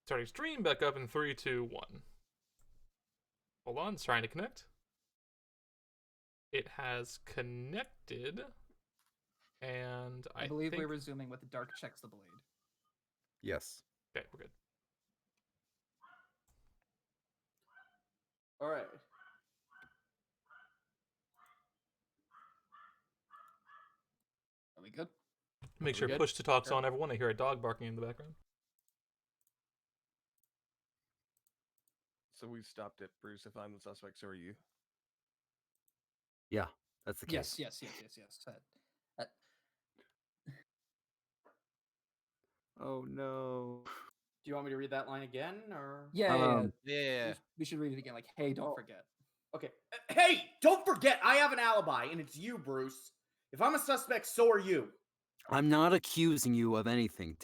Starting stream back up in 3, 2, 1. Hold on, it's trying to connect. It has connected, and I believe we're resuming with Dark Checks the Blade. Yes. Okay, we're good. All right. Are we good? Make sure push to talk's on, everyone. I hear a dog barking in the background. So we stopped at Bruce. If I'm the suspect, so are you. Yeah, that's the case. Yes. Oh no. Do you want me to read that line again, or? Yeah. Yeah. We should read it again. Like, hey, don't forget. Okay. Hey, don't forget, I have an alibi, and it's you, Bruce. If I'm a suspect, so are you. I'm not accusing you of anything,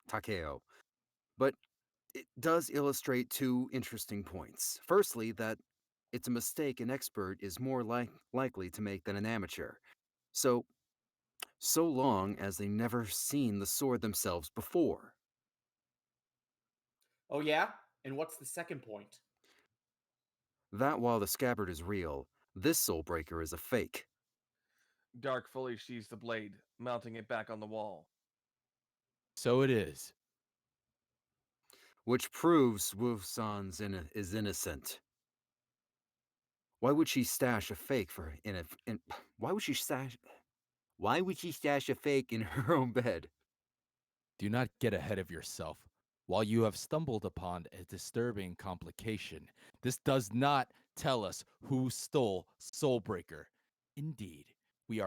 Takeo. But it does illustrate two interesting points. Firstly, that it's a mistake an expert is more likely to make than an amateur. So long as they never seen the sword themselves before. Oh, yeah? And what's the second point? That while the scabbard is real, this soulbreaker is a fake. Dark fully sheathes the blade, mounting it back on the wall. So it is. Which proves Wu-san's is innocent. Why would she stash a fake why would she stash a fake in her own bed? Do not get ahead of yourself. While you have stumbled upon a disturbing complication, this does not tell us who stole Soulbreaker. Indeed, we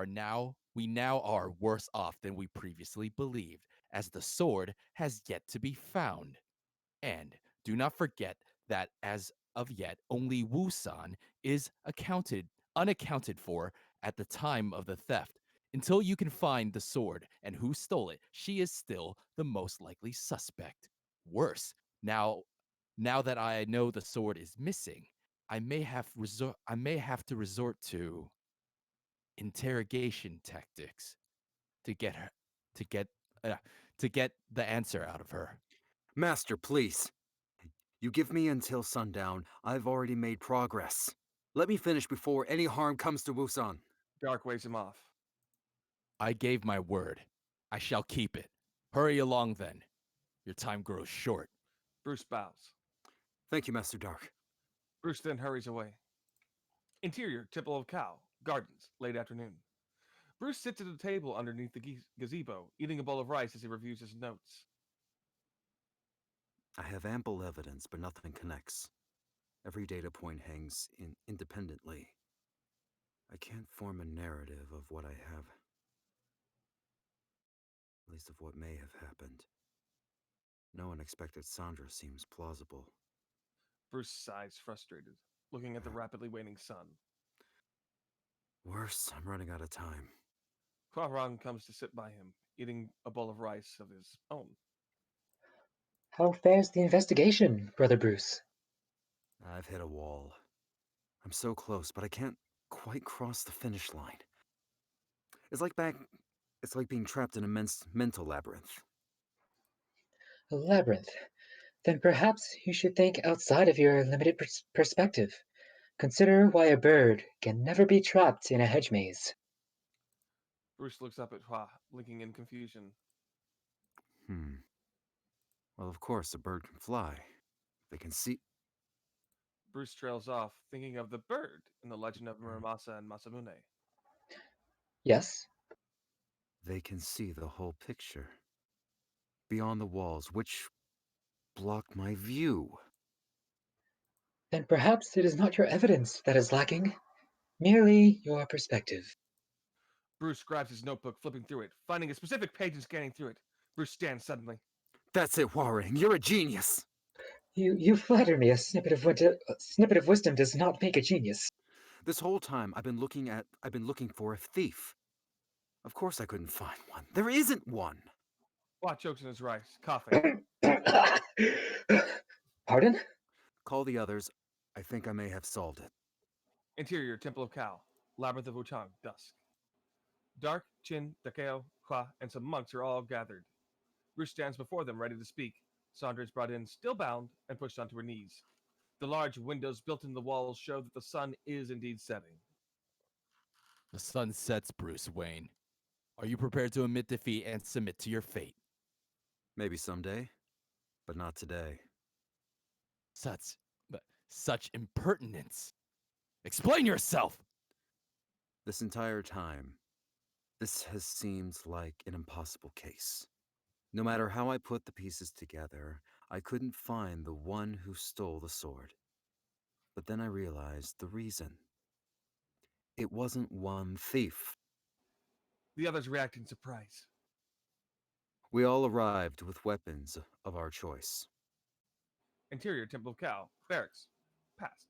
now are worse off than we previously believed, as the sword has yet to be found. And do not forget that as of yet, only Wu-san is unaccounted for at the time of the theft. Until you can find the sword and who stole it, she is still the most likely suspect. Worse, now that I know the sword is missing, I may have to resort to interrogation tactics to get the answer out of her. Master, please. You give me until sundown. I've already made progress. Let me finish before any harm comes to Wu-san. Dark waves him off. I gave my word. I shall keep it. Hurry along then. Your time grows short. Bruce bows. Thank you, Master Dark. Bruce then hurries away. Interior, Temple of Cow, Gardens, late afternoon. Bruce sits at a table underneath the gazebo, eating a bowl of rice as he reviews his notes. I have ample evidence, but nothing connects. Every data point hangs independently. I can't form a narrative of what I have. At least of what may have happened. No unexpected Sandra seems plausible. Bruce sighs, frustrated, looking at the rapidly waning sun. Worse, I'm running out of time. Hua-Rang comes to sit by him, eating a bowl of rice of his own. How fares the investigation, Brother Bruce? I've hit a wall. I'm so close, but I can't quite cross the finish line. It's like being trapped in a mental labyrinth. A labyrinth. Then perhaps you should think outside of your limited perspective. Consider why a bird can never be trapped in a hedge maze. Bruce looks up at Hua, blinking in confusion. Well, of course, a bird can fly. They can see. Bruce trails off, thinking of the bird in the legend of Muramasa and Masamune. Yes? They can see the whole picture. Beyond the walls, which block my view. Then perhaps it is not your evidence that is lacking, merely your perspective. Bruce grabs his notebook, flipping through it, finding a specific page and scanning through it. Bruce stands suddenly. That's it, Hua-Rang. You're a genius. You flatter me. A snippet of wisdom does not make a genius. This whole time I've been looking for a thief. Of course I couldn't find one. There isn't one. Hua chokes in his rice, coughing. Pardon? Call the others. I think I may have solved it. Interior, Temple of Cow, Labyrinth of Wuchang, dusk. Dark, Chin, Takeo, Hua, and some monks are all gathered. Bruce stands before them, ready to speak, Sandra is brought in, still bound, and pushed onto her knees. The large windows built in the walls show that the sun is indeed setting. The sun sets, Bruce Wayne. Are you prepared to admit defeat and submit to your fate? Maybe someday, but not today. Such, such impertinence. Explain yourself! This entire time, this has seemed like an impossible case. No matter how I put the pieces together, I couldn't find the one who stole the sword. But then I realized the reason. It wasn't one thief. The others react in surprise. We all arrived with weapons of our choice. Interior Temple of Cow, barracks, past.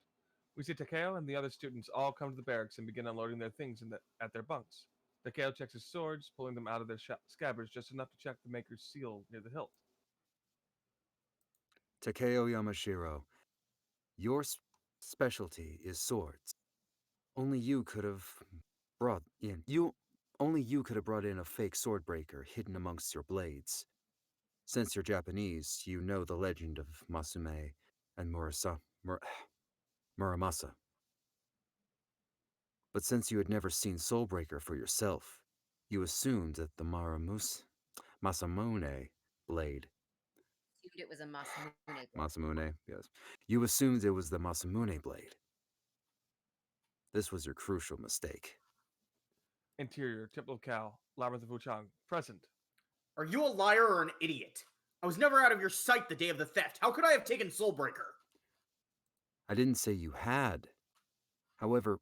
We see Takeo and the other students all come to the barracks and begin unloading their things at their bunks. Takeo checks his swords, pulling them out of their scabbards just enough to check the maker's seal near the hilt. Takeo Yamashiro, your specialty is swords. Only you could have brought in a fake swordbreaker hidden amongst your blades. Since you're Japanese, you know the legend of Masume and Muramasa. But since you had never seen Soulbreaker for yourself, you assumed that the Masamune blade. Assumed it was a Masamune blade. Masamune, yes. You assumed it was the Masamune blade. This was your crucial mistake. Interior Temple of Cow, Labyrinth of Wuchang, present. Are you a liar or an idiot? I was never out of your sight the day of the theft. How could I have taken Soulbreaker? I didn't say you had. However,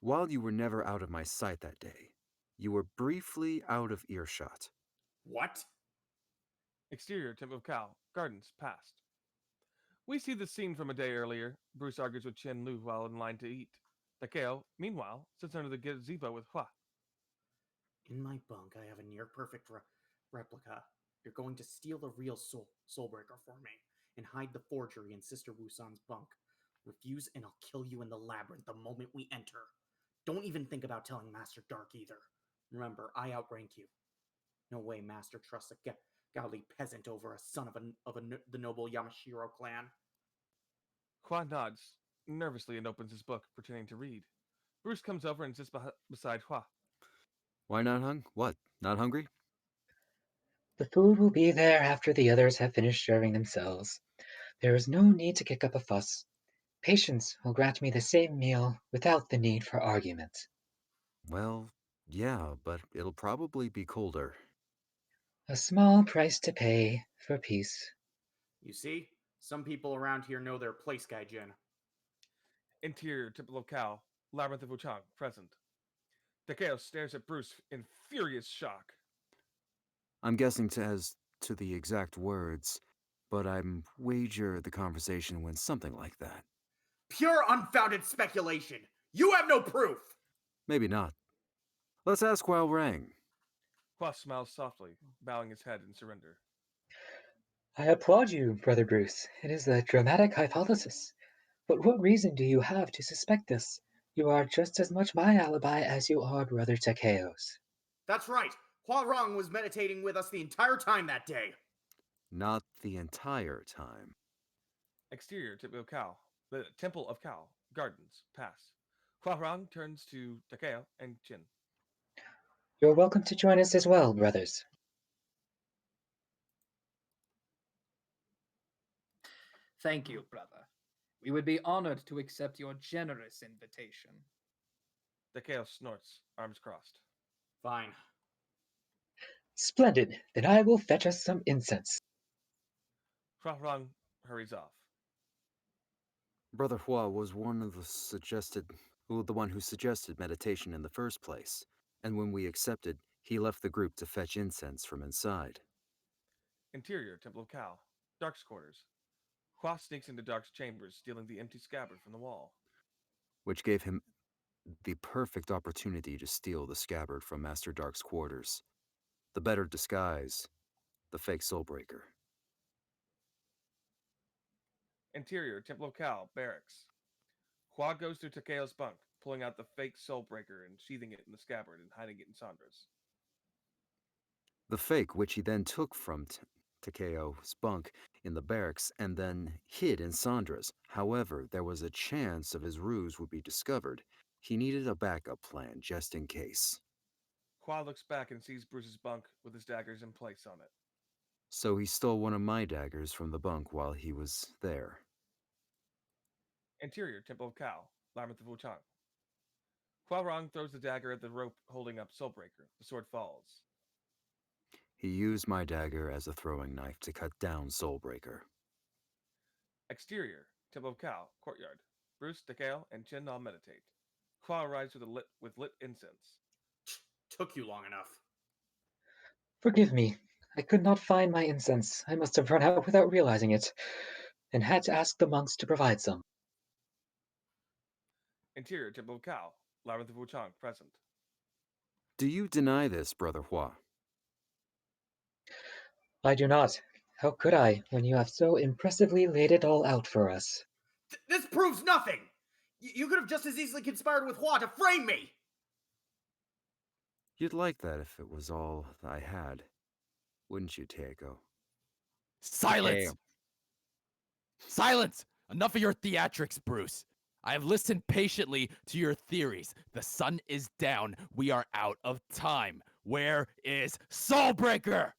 while you were never out of my sight that day, you were briefly out of earshot. What? Exterior Temple of Cow, gardens, past. We see the scene from a day earlier. Bruce argues with Chen Lu while in line to eat. Takeo, meanwhile, sits under the gazebo with Hua. In my bunk, I have a near-perfect replica. You're going to steal the real Soulbreaker for me and hide the forgery in Sister Wusan's bunk. Refuse and I'll kill you in the labyrinth the moment we enter. Don't even think about telling Master Dark either. Remember, I outrank you. No way Master trusts a Gaoli peasant over a son of the noble Yamashiro clan. Hua nods nervously and opens his book, pretending to read. Bruce comes over and sits beside Hua. Why not What? Not hungry? The food will be there after the others have finished serving themselves. There is no need to kick up a fuss. Patience will grant me the same meal without the need for argument. Well, yeah, but it'll probably be colder. A small price to pay for peace. You see, some people around here know their place, Gaijin. Interior Temple of Cow, Labyrinth of Wuchang, present. Takeo stares at Bruce in furious shock. I'm guessing as to the exact words, but I'm wager the conversation went something like that. Pure unfounded speculation! You have no proof! Maybe not. Let's ask Wild Rang. Hua smiles softly, bowing his head in surrender. I applaud you, Brother Bruce. It is a dramatic hypothesis. But what reason do you have to suspect this? You are just as much my alibi as you are Brother Takeo's. That's right. Hua Rong was meditating with us the entire time that day. Not the entire time. Exterior Temple of Cow, the Temple of Cow, gardens, pass. Hua Rong turns to Takeo and Jin. You're welcome to join us as well, brothers. Thank you, brother. We would be honored to accept your generous invitation. Takeo snorts, arms crossed. Fine. Splendid. Then I will fetch us some incense. Hua Rong hurries off. Brother Hua was the one who suggested meditation in the first place, and when we accepted, he left the group to fetch incense from inside. Interior Temple of Cow, Dark's quarters. Hua sneaks into Dark's chambers, stealing the empty scabbard from the wall. Which gave him the perfect opportunity to steal the scabbard from Master Dark's quarters. The better disguise, the fake Soulbreaker. Interior Temple of Cow, barracks. Hua goes through Takeo's bunk, pulling out the fake Soulbreaker and sheathing it in the scabbard and hiding it in Sandra's. The fake, which he then took from Takeo's bunk in the barracks and then hid in Sandra's. However, there was a chance of his ruse would be discovered. He needed a backup plan just in case. Qua looks back and sees Bruce's bunk with his daggers in place on it. So he stole one of my daggers from the bunk while he was there. Interior, Temple of Kao, Labyrinth of Wuchang. Qua Rong throws the dagger at the rope holding up Soulbreaker. The sword falls. He used my dagger as a throwing knife to cut down Soulbreaker. Exterior, Temple of Kao, courtyard. Bruce, Takeo, and Chin all meditate. Qua arrives with lit incense. Took you long enough. Forgive me. I could not find my incense. I must have run out without realizing it, and had to ask the monks to provide some. Interior, Temple of Kao, Labyrinth of Wuchang, present. Do you deny this, Brother Hua? I do not. How could I, when you have so impressively laid it all out for us? This proves nothing! You could have just as easily conspired with Hua to frame me! You'd like that if it was all I had, wouldn't you, Takeo? Silence! Takeo. Silence! Enough of your theatrics, Bruce. I have listened patiently to your theories. The sun is down. We are out of time. Where is Soulbreaker?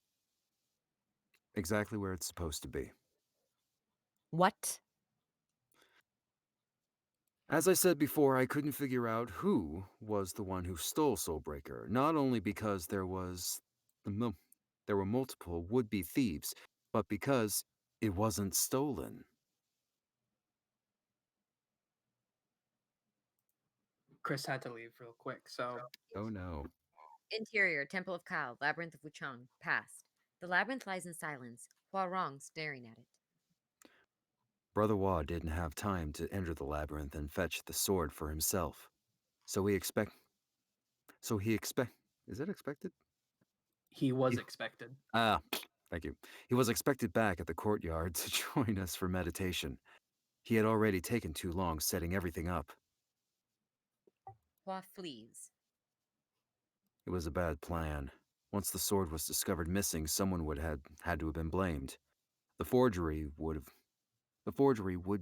Exactly where it's supposed to be. What? As I said before, I couldn't figure out who was the one who stole Soulbreaker, not only because there were multiple would-be thieves, but because it wasn't stolen. Chris had to leave real quick, so Oh no. Interior, Temple of Kao, Labyrinth of Wuchang, past. The labyrinth lies in silence, Hua Rong staring at it. Brother Hua didn't have time to enter the labyrinth and fetch the sword for himself. Is it expected? he was You- expected. Ah, thank you. He was expected back at the courtyard to join us for meditation. He had already taken too long setting everything up. Hua flees. It was a bad plan. Once the sword was discovered missing, someone would had to have been blamed. The forgery would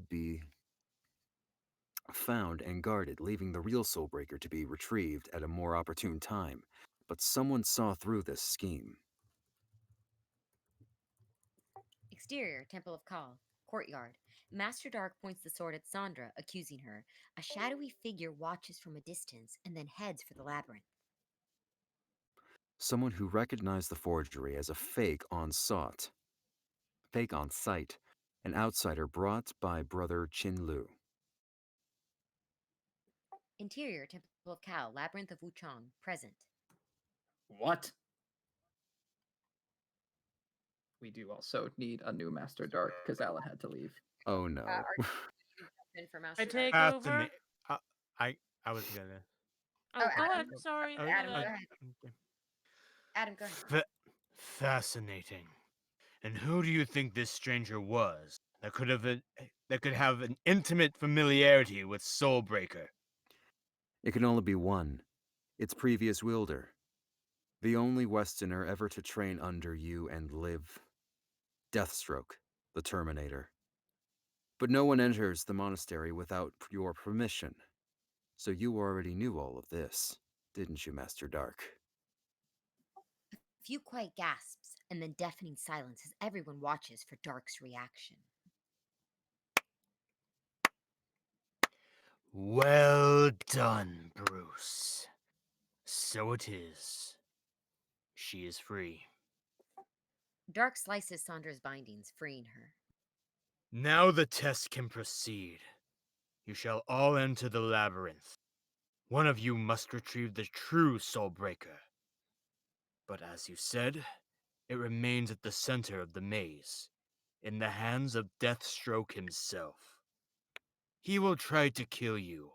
be found and guarded, leaving the real Soulbreaker to be retrieved at a more opportune time. But someone saw through this scheme. Exterior, Temple of Kao, courtyard. Master Dark points the sword at Sandra, accusing her. A shadowy figure watches from a distance and then heads for the labyrinth. Someone who recognized the forgery as a fake on sight. An outsider brought by Brother Qin Lu. Interior, Temple of Kao, Labyrinth of Wuchang, present. What? We do also need a new Master Dark because Alan had to leave. Oh no. Are you in for Master I Dark? take over. I was gonna. Oh, Oh, go Adam. ahead. Sorry. Oh, Adam, go go ahead. ahead. Adam, go ahead. Fascinating. And who do you think this stranger was that could have an intimate familiarity with Soulbreaker? It can only be one. Its previous wielder. The only Westerner ever to train under you and live. Deathstroke, the Terminator. But no one enters the monastery without your permission. So you already knew all of this, didn't you, Master Dark? A few quiet gasps and then deafening silence as everyone watches for Dark's reaction. Well done, Bruce. So it is. She is free. Dark slices Sandra's bindings, freeing her. Now the test can proceed. You shall all enter the labyrinth. One of you must retrieve the true Soulbreaker. But as you said, it remains at the center of the maze, in the hands of Deathstroke himself. He will try to kill you.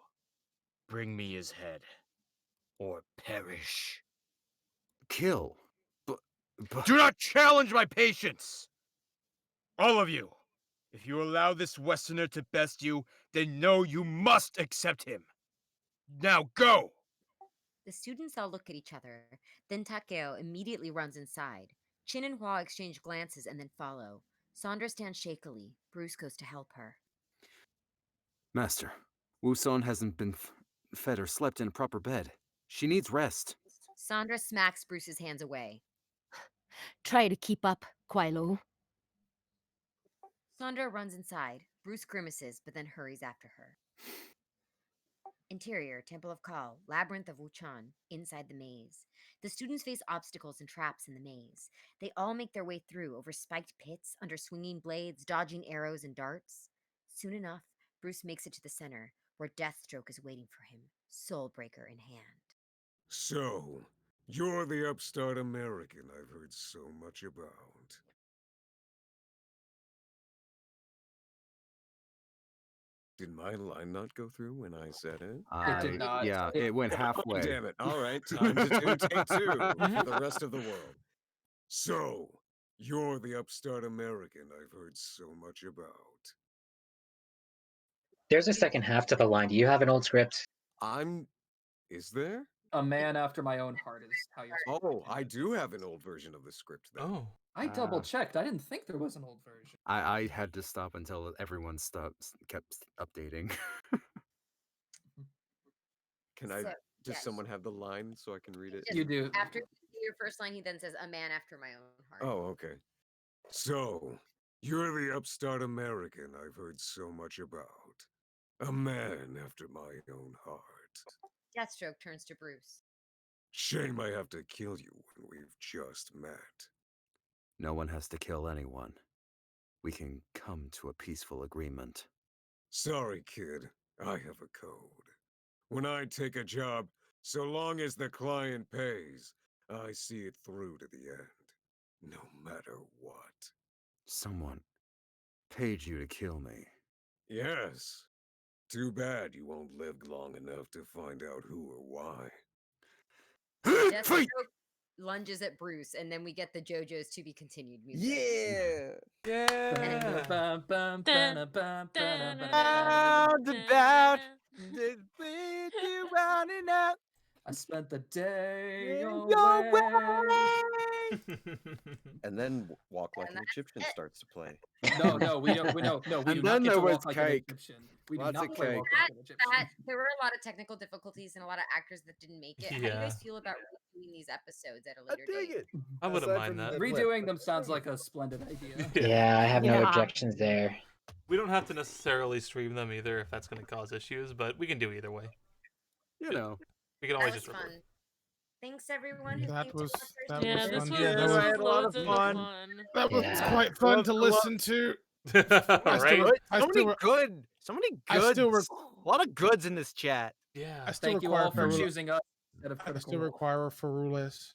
Bring me his head, or perish. Kill? But... Do not challenge my patience! All of you! If you allow this Westerner to best you, then know you must accept him. Now go! The students all look at each other. Then Takeo immediately runs inside. Chin and Hua exchange glances and then follow. Sandra stands shakily. Bruce goes to help her. Master, Wuson hasn't been fed or slept in a proper bed. She needs rest. Sandra smacks Bruce's hands away. Try to keep up, Quilo. Sandra runs inside. Bruce grimaces, but then hurries after her. Interior, Temple of Kal, Labyrinth of Wuchan, inside the maze. The students face obstacles and traps in the maze. They all make their way through over spiked pits, under swinging blades, dodging arrows and darts. Soon enough, Bruce makes it to the center, where Deathstroke is waiting for him, Soulbreaker in hand. So, you're the upstart American I've heard so much about. Did my line not go through when I said it? It did not. Yeah, it went halfway. Damn it. All right, time to do take two for the rest of the world. So, you're the upstart American I've heard so much about. There's a second half to the line. Do you have an old script? Is there? A man after my own heart is how you're supposed to Oh, I continue do this. have an old version of the script then. Oh. I double checked. I didn't think there was an old version. I had to stop until everyone kept updating. Can I? So, Does yes. someone have the line so I can read it? Just You do. After your first line, he then says, "A man after my own heart." Oh, okay. So, you're the upstart American I've heard so much about. A man after my own heart. Deathstroke turns to Bruce. Shame I have to kill you when we've just met. No one has to kill anyone. We can come to a peaceful agreement. Sorry, kid. I have a code. When I take a job, so long as the client pays, I see it through to the end. No matter what. Someone paid you to kill me. Yes. Too bad you won't live long enough to find out who or why. Deathstroke lunges at Bruce, and then we get the JoJo's to be continued music. Yeah. Bum, bum, Dun, bum, bum, dun, bum, bum, dun, bum. dun. with you rounding up I spent the day in away. your way. And then Walk Like And an Egyptian starts to play. No, we don't. No, we And do then not get there to was walk like an cake. Egyptian. We do Lots not of play cake. walk like an Egyptian. There were a lot of technical difficulties and a lot of actors that didn't make it. How do you guys Yeah. feel about redoing these episodes at a I later dig date? it. I wouldn't Aside mind from that. the clip. Redoing them sounds like a splendid idea. Yeah, I have no Yeah. objections there. We don't have to necessarily stream them either if that's going to cause issues, but we can do either way. You know. We can That always was just record. fun. Thanks everyone who That came was- to our that first Yeah, was this fun. was, Yeah, this I was had a lot loads of of fun. fun. That was Yeah. quite fun Loved to a lot. listen to. Right? I So many still- good, so many I still goods. A lot of goods in this chat. Yeah. I still Thank you require all for Ferula- choosing us instead of I Critical still Role. require a Ferulis.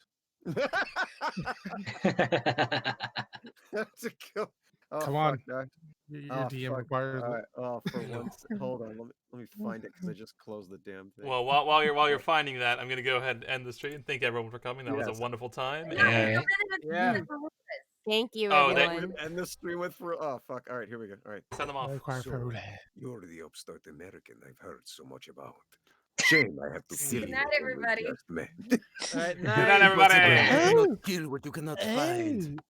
To kill. Oh, Come fuck, on. dog. Your Oh, DM fuck. requires All it. right. Oh, for Yeah. once. Hold on. Let me find it because I just closed the damn thing. Well, while you're finding that, I'm gonna go ahead and end the stream. Thank everyone for coming. That was Yes. a wonderful time. No, And Alright. Yeah. Thank you, Oh, they- everyone. And the stream went through. Oh, fuck. All right, here we go. All right. send them I off. require So, Ferulis. you're the upstart American I've heard so much about. Shame I have to kill Good you. night, when we everybody. just met. All right, Good night, everybody. Kill what you cannot find.